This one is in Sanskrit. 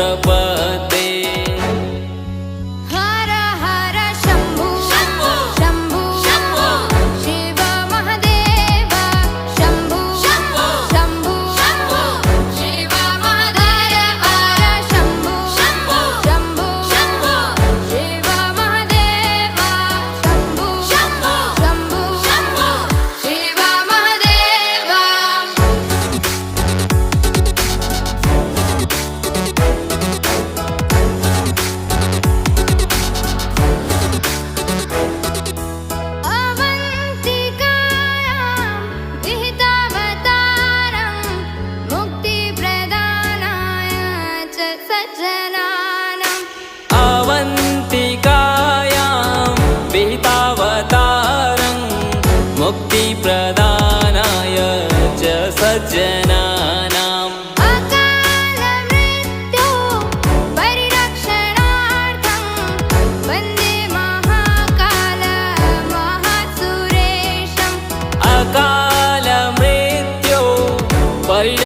प्रपद्ये। हर हर शम्भु शम्भु शम्भु शम्भु शिव महादेव शम्भु शम्भु शम्भु शम्भु शिव महादेव हर शम्भु शम्भु शम्भु शम्भु शिव महादेव शम्भु शम्भु शम्भु शम्भु शिव महादेव। अवन्तिकायां विहितावतारं मुक्तिप्रदानाय च सज्जनानाम्। अवन्तिकायां विहिता